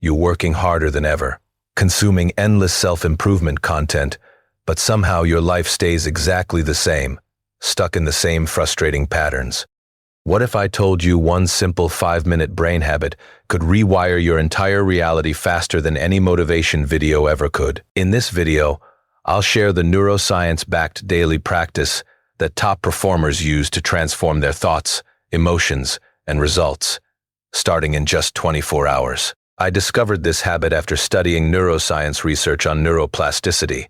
You're working harder than ever, consuming endless self-improvement content, but somehow your life stays exactly the same, stuck in the same frustrating patterns. What if I told you one simple 5-minute brain habit could rewire your entire reality faster than any motivation video ever could? In this video, I'll share the neuroscience-backed daily practice that top performers use to transform their thoughts, emotions, and results, starting in just 24 hours. I discovered this habit after studying neuroscience research on neuroplasticity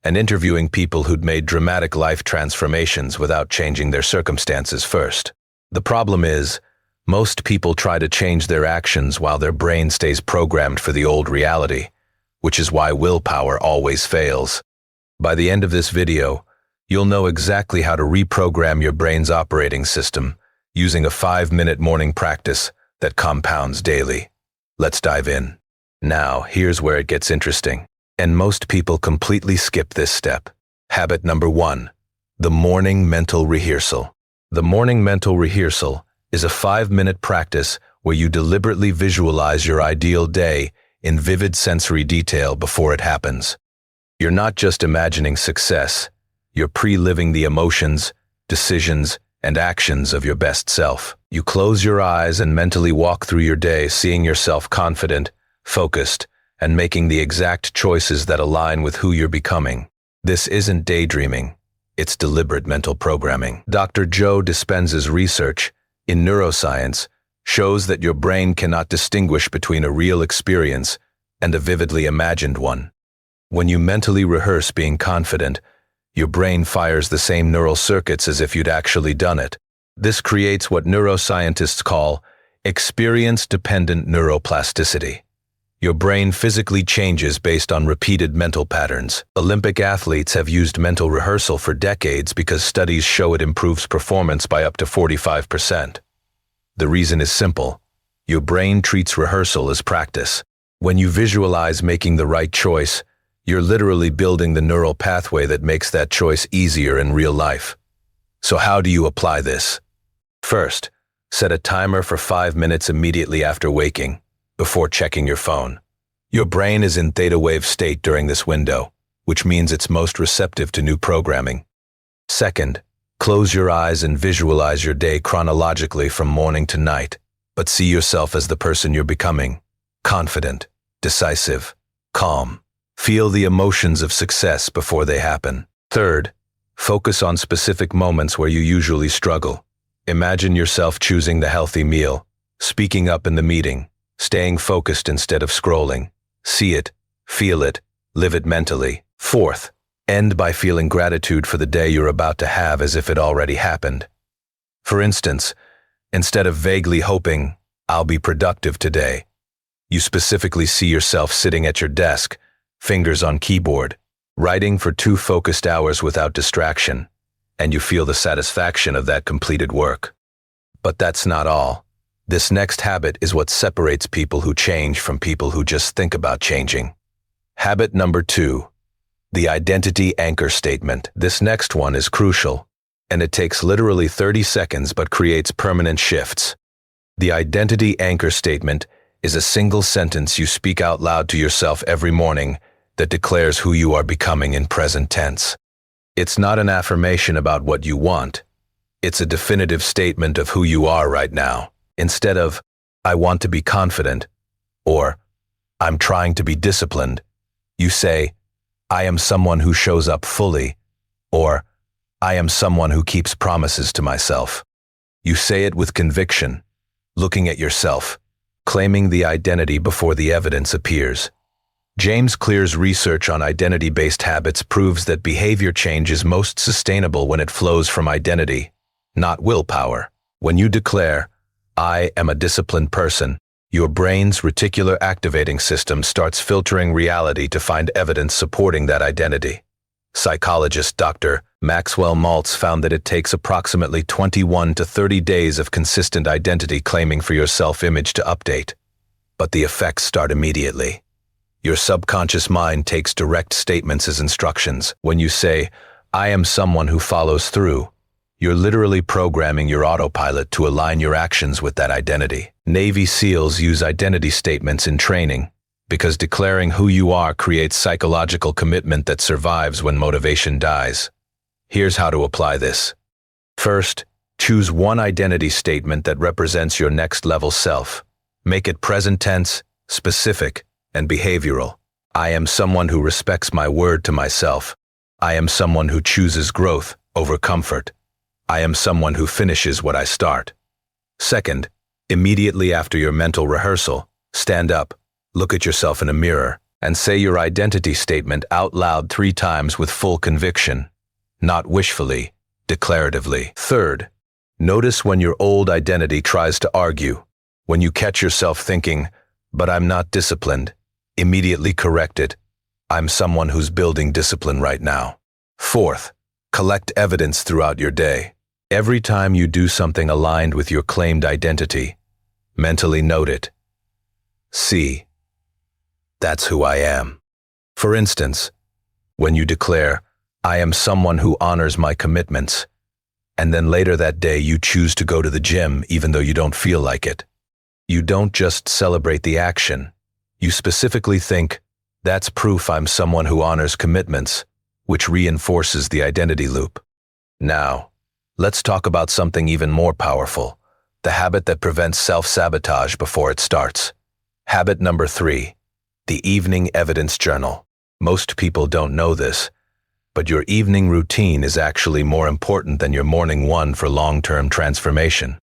and interviewing people who'd made dramatic life transformations without changing their circumstances first. The problem is, most people try to change their actions while their brain stays programmed for the old reality, which is why willpower always fails. By the end of this video, you'll know exactly how to reprogram your brain's operating system using a 5-minute morning practice that compounds daily. Let's dive in. Now, here's where it gets interesting, and most people completely skip this step. Habit number 1, the morning mental rehearsal. The morning mental rehearsal is a 5-minute practice where you deliberately visualize your ideal day in vivid sensory detail before it happens. You're not just imagining success, you're pre-living the emotions, decisions, and actions of your best self. You close your eyes and mentally walk through your day, seeing yourself confident, focused, and making the exact choices that align with who you're becoming. This isn't daydreaming, it's deliberate mental programming. Dr. Joe Dispenza's research in neuroscience shows that your brain cannot distinguish between a real experience and a vividly imagined one. When you mentally rehearse being confident, your brain fires the same neural circuits as if you'd actually done it. This creates what neuroscientists call experience-dependent neuroplasticity. Your brain physically changes based on repeated mental patterns. Olympic athletes have used mental rehearsal for decades because studies show it improves performance by up to 45%. The reason is simple. Your brain treats rehearsal as practice. When you visualize making the right choice, you're literally building the neural pathway that makes that choice easier in real life. So how do you apply this? First, set a timer for 5 minutes immediately after waking, before checking your phone. Your brain is in theta wave state during this window, which means it's most receptive to new programming. Second, close your eyes and visualize your day chronologically from morning to night, but see yourself as the person you're becoming: confident, decisive, calm. Feel the emotions of success before they happen. Third, focus on specific moments where you usually struggle. Imagine yourself choosing the healthy meal, speaking up in the meeting, staying focused instead of scrolling. See it, feel it, live it mentally. Fourth, end by feeling gratitude for the day you're about to have as if it already happened. For instance, instead of vaguely hoping, "I'll be productive today," you specifically see yourself sitting at your desk, fingers on keyboard, writing for 2 focused hours without distraction, and you feel the satisfaction of that completed work. But that's not all. This next habit is what separates people who change from people who just think about changing. Habit number 2, the identity anchor statement. This next one is crucial, and it takes literally 30 seconds but creates permanent shifts. The identity anchor statement is a single sentence you speak out loud to yourself every morning that declares who you are becoming in present tense. It's not an affirmation about what you want. It's a definitive statement of who you are right now. Instead of, "I want to be confident," or "I'm trying to be disciplined," you say, "I am someone who shows up fully," or "I am someone who keeps promises to myself." You say it with conviction, looking at yourself, claiming the identity before the evidence appears. James Clear's research on identity-based habits proves that behavior change is most sustainable when it flows from identity, not willpower. When you declare, "I am a disciplined person," your brain's reticular activating system starts filtering reality to find evidence supporting that identity. Psychologist Dr. Maxwell Maltz found that it takes approximately 21 to 30 days of consistent identity claiming for your self-image to update. But the effects start immediately. Your subconscious mind takes direct statements as instructions. When you say, "I am someone who follows through," you're literally programming your autopilot to align your actions with that identity. Navy SEALs use identity statements in training, Because declaring who you are creates psychological commitment that survives when motivation dies. Here's how to apply this. First, choose one identity statement that represents your next-level self. Make it present tense, specific, and behavioral. I am someone who respects my word to myself. I am someone who chooses growth over comfort. I am someone who finishes what I start. Second, immediately after your mental rehearsal, stand up, look at yourself in a mirror, and say your identity statement out loud 3 times with full conviction, not wishfully, declaratively. Third, notice when your old identity tries to argue. When you catch yourself thinking, "But I'm not disciplined," immediately correct it. I'm someone who's building discipline right now. Fourth, collect evidence throughout your day. Every time you do something aligned with your claimed identity, mentally note it. See, that's who I am. For instance, when you declare, "I am someone who honors my commitments," and then later that day you choose to go to the gym even though you don't feel like it. You don't just celebrate the action. You specifically think, "That's proof I'm someone who honors commitments," which reinforces the identity loop. Now, let's talk about something even more powerful, the habit that prevents self-sabotage before it starts. Habit number 3, the evening evidence journal. Most people don't know this, but your evening routine is actually more important than your morning one for long-term transformation.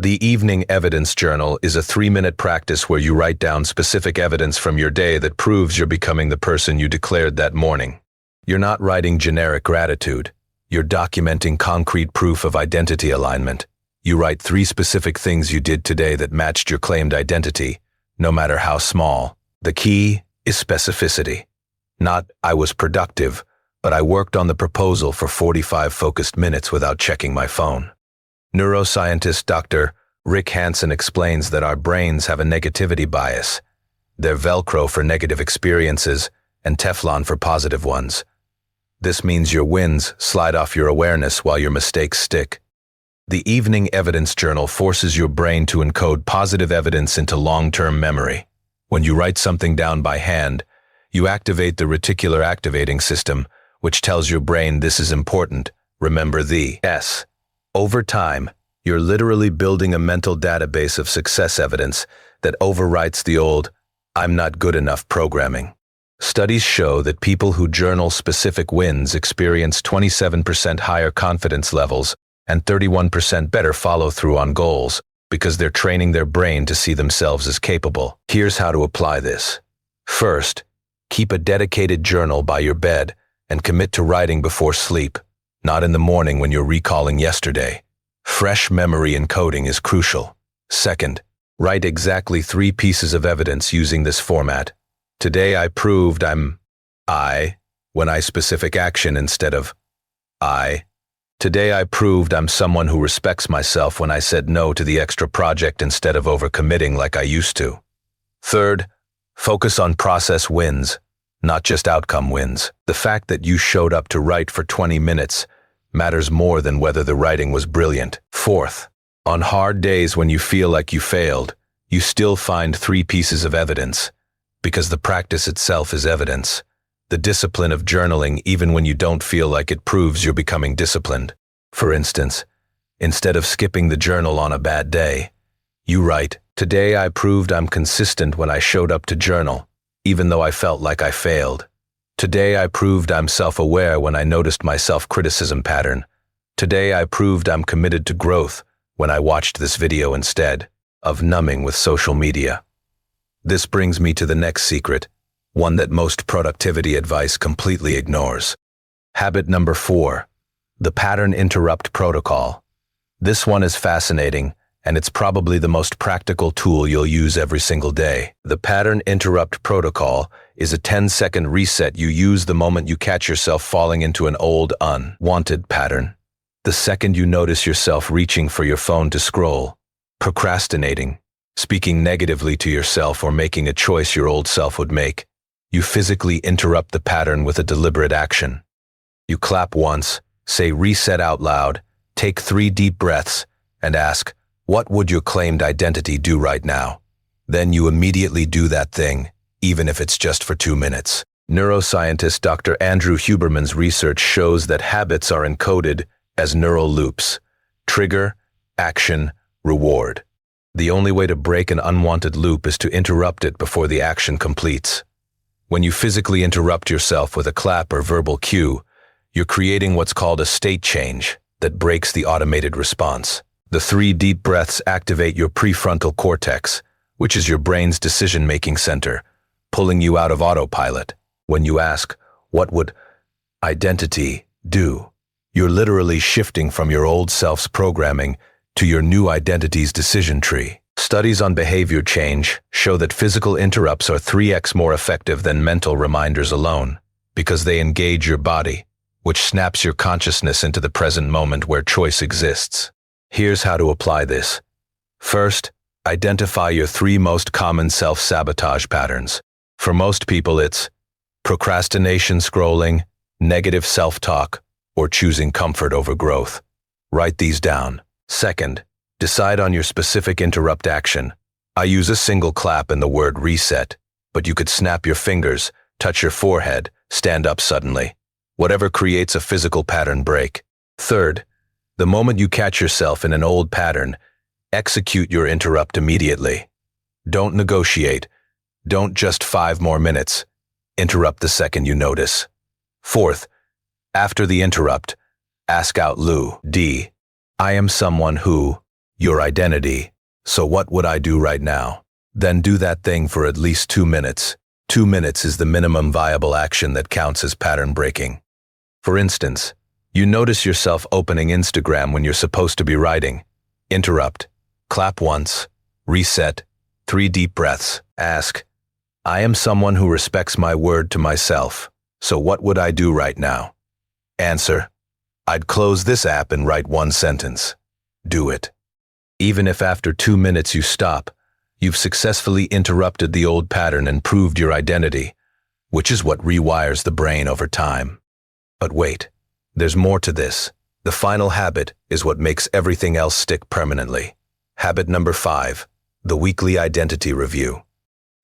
The evening evidence journal is a 3-minute practice where you write down specific evidence from your day that proves you're becoming the person you declared that morning. You're not writing generic gratitude. You're documenting concrete proof of identity alignment. You write 3 specific things you did today that matched your claimed identity, no matter how small. The key is specificity. Not, "I was productive, but I worked on the proposal for 45 focused minutes without checking my phone." Neuroscientist Dr. Rick Hansen explains that our brains have a negativity bias. They're Velcro for negative experiences and Teflon for positive ones. This means your wins slide off your awareness while your mistakes stick. The evening evidence journal forces your brain to encode positive evidence into long-term memory. When you write something down by hand, you activate the reticular activating system, which tells your brain this is important. Remember the S. Over time, you're literally building a mental database of success evidence that overwrites the old, "I'm not good enough" programming. Studies show that people who journal specific wins experience 27% higher confidence levels and 31% better follow-through on goals because they're training their brain to see themselves as capable. Here's how to apply this. First, keep a dedicated journal by your bed and commit to writing before sleep, not in the morning when you're recalling yesterday. Fresh memory encoding is crucial. Second, write exactly 3 pieces of evidence using this format. Today I proved I'm I when I specific action instead of I. Today I proved I'm someone who respects myself when I said no to the extra project instead of overcommitting like I used to. Third, focus on process wins, not just outcome wins. The fact that you showed up to write for 20 minutes matters more than whether the writing was brilliant. Fourth, on hard days when you feel like you failed, you still find 3 pieces of evidence, because the practice itself is evidence. The discipline of journaling, even when you don't feel like it, proves you're becoming disciplined. For instance, instead of skipping the journal on a bad day, you write, "Today I proved I'm consistent when I showed up to journal, even though I felt like I failed. Today I proved I'm self-aware when I noticed my self-criticism pattern. Today I proved I'm committed to growth when I watched this video instead of numbing with social media." This brings me to the next secret, one that most productivity advice completely ignores. Habit number 4, the pattern interrupt protocol. This one is fascinating, and it's probably the most practical tool you'll use every single day. The pattern interrupt protocol is a 10-second reset you use the moment you catch yourself falling into an old, unwanted pattern. The second you notice yourself reaching for your phone to scroll, procrastinating, speaking negatively to yourself, or making a choice your old self would make, you physically interrupt the pattern with a deliberate action. You clap once, say reset out loud, take 3 deep breaths, and ask, what would your claimed identity do right now? Then you immediately do that thing, even if it's just for 2 minutes. Neuroscientist Dr. Andrew Huberman's research shows that habits are encoded as neural loops: trigger, action, reward. The only way to break an unwanted loop is to interrupt it before the action completes. When you physically interrupt yourself with a clap or verbal cue, you're creating what's called a state change that breaks the automated response. The 3 deep breaths activate your prefrontal cortex, which is your brain's decision-making center, pulling you out of autopilot. When you ask, "What would identity do?" you're literally shifting from your old self's programming to your new identity's decision tree. Studies on behavior change show that physical interrupts are 3x more effective than mental reminders alone, because they engage your body, which snaps your consciousness into the present moment where choice exists. Here's how to apply this. First, identify your 3 most common self-sabotage patterns. For most people, it's procrastination, scrolling, negative self-talk, or choosing comfort over growth. Write these down. Second, decide on your specific interrupt action. I use a single clap and the word reset, but you could snap your fingers, touch your forehead, stand up suddenly. Whatever creates a physical pattern break. Third, the moment you catch yourself in an old pattern, execute your interrupt immediately. Don't negotiate. Don't just 5 more minutes. Interrupt the second you notice. Fourth, after the interrupt, ask out loud. I am someone who, your identity. So what would I do right now? Then do that thing for at least 2 minutes. 2 minutes is the minimum viable action that counts as pattern breaking. For instance, you notice yourself opening Instagram when you're supposed to be writing. Interrupt. Clap once. Reset. 3 deep breaths. Ask, I am someone who respects my word to myself. So what would I do right now? Answer, I'd close this app and write 1 sentence. Do it. Even if after 2 minutes you stop, you've successfully interrupted the old pattern and proved your identity, which is what rewires the brain over time. But wait, there's more to this. The final habit is what makes everything else stick permanently. Habit number 5, the weekly identity review.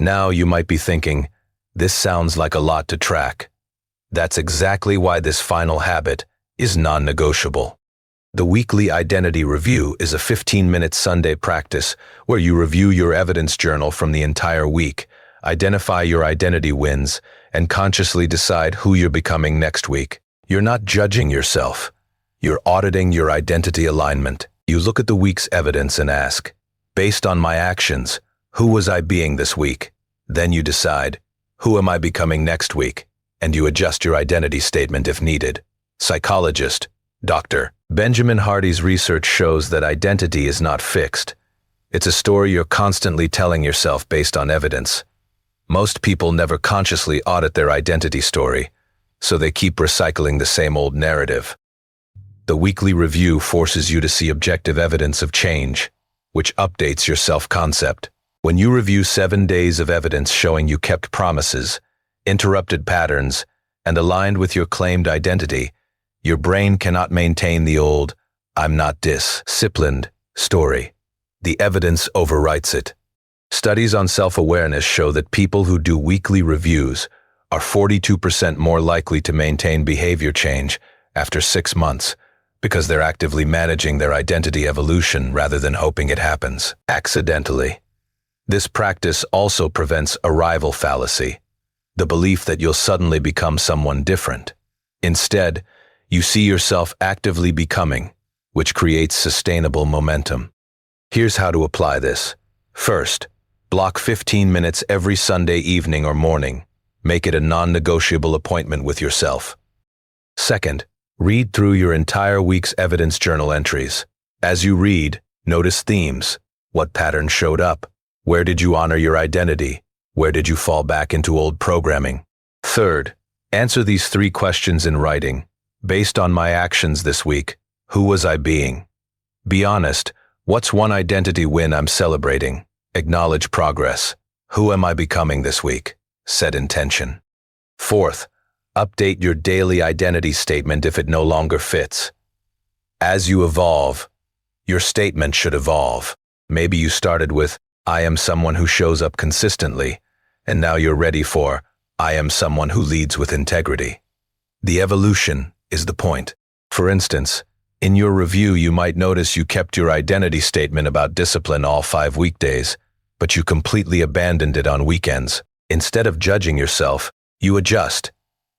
Now you might be thinking, this sounds like a lot to track. That's exactly why this final habit is non-negotiable. The weekly identity review is a 15-minute Sunday practice where you review your evidence journal from the entire week, identify your identity wins, and consciously decide who you're becoming next week. You're not judging yourself. You're auditing your identity alignment. You look at the week's evidence and ask, based on my actions, who was I being this week? Then you decide, who am I becoming next week? And you adjust your identity statement if needed. Psychologist, Dr. Benjamin Hardy's research shows that identity is not fixed. It's a story you're constantly telling yourself based on evidence. Most people never consciously audit their identity story, so they keep recycling the same old narrative. The weekly review forces you to see objective evidence of change, which updates your self-concept. When you review 7 days of evidence showing you kept promises, interrupted patterns, and aligned with your claimed identity, your brain cannot maintain the old, I'm not disciplined story. The evidence overwrites it. Studies on self-awareness show that people who do weekly reviews are 42% more likely to maintain behavior change after 6 months because they're actively managing their identity evolution rather than hoping it happens accidentally. This practice also prevents arrival fallacy, the belief that you'll suddenly become someone different. Instead, you see yourself actively becoming, which creates sustainable momentum. Here's how to apply this. First, block 15 minutes every Sunday evening or morning. Make it a non-negotiable appointment with yourself. Second, read through your entire week's evidence journal entries. As you read, notice themes. What patterns showed up? Where did you honor your identity? Where did you fall back into old programming? Third, answer these 3 questions in writing. Based on my actions this week, who was I being? Be honest, what's one identity win I'm celebrating? Acknowledge progress. Who am I becoming this week? Set intention. Fourth, update your daily identity statement if it no longer fits. As you evolve, your statement should evolve. Maybe you started with, I am someone who shows up consistently, and now you're ready for I am someone who leads with integrity. The evolution is the point. For instance, in your review you might notice you kept your identity statement about discipline all 5 weekdays, but you completely abandoned it on weekends. Instead of judging yourself, you adjust.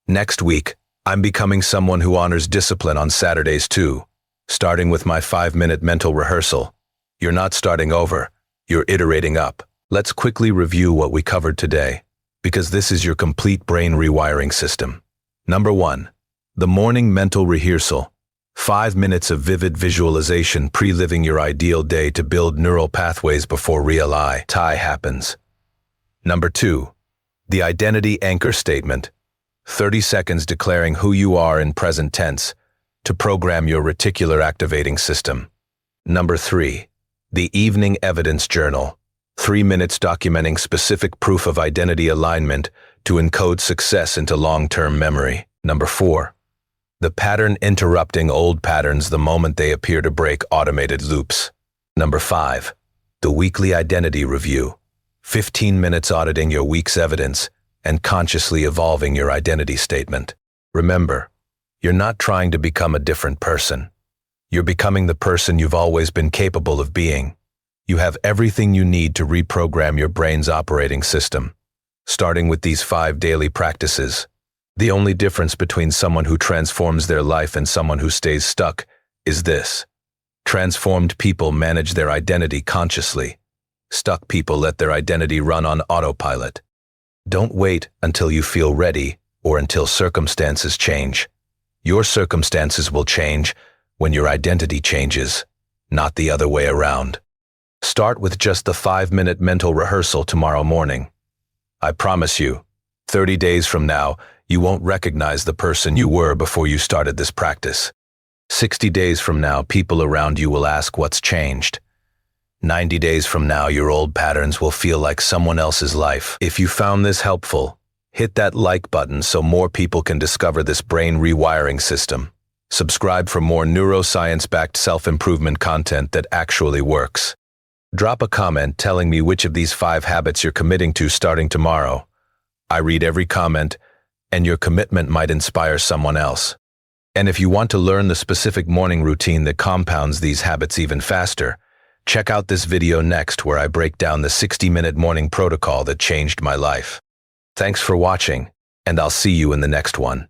Next week, I'm becoming someone who honors discipline on Saturdays too, starting with my 5-minute mental rehearsal. You're not starting over, you're iterating up. Let's quickly review what we covered today, because this is your complete brain rewiring system. Number 1. The morning mental rehearsal. 5 minutes of vivid visualization pre-living your ideal day to build neural pathways before real-time happens. Number 2. The identity anchor statement. 30 seconds declaring who you are in present tense to program your reticular activating system. Number 3. The evening evidence journal. 3 minutes documenting specific proof of identity alignment to encode success into long-term memory. Number 4. The pattern interrupting old patterns the moment they appear to break automated loops. Number 5. The weekly identity review. 15 minutes auditing your week's evidence and consciously evolving your identity statement. Remember, you're not trying to become a different person. You're becoming the person you've always been capable of being. You have everything you need to reprogram your brain's operating system, starting with these 5 daily practices. The only difference between someone who transforms their life and someone who stays stuck is this. Transformed people manage their identity consciously. Stuck people let their identity run on autopilot. Don't wait until you feel ready or until circumstances change. Your circumstances will change when your identity changes, not the other way around. Start with just the 5-minute mental rehearsal tomorrow morning. I promise you, 30 days from now, you won't recognize the person you were before you started this practice. 60 days from now, people around you will ask what's changed. 90 days from now, your old patterns will feel like someone else's life. If you found this helpful, hit that like button so more people can discover this brain rewiring system. Subscribe for more neuroscience-backed self-improvement content that actually works. Drop a comment telling me which of these 5 habits you're committing to starting tomorrow. I read every comment, and your commitment might inspire someone else. And if you want to learn the specific morning routine that compounds these habits even faster, check out this video next where I break down the 60-minute morning protocol that changed my life. Thanks for watching, and I'll see you in the next one.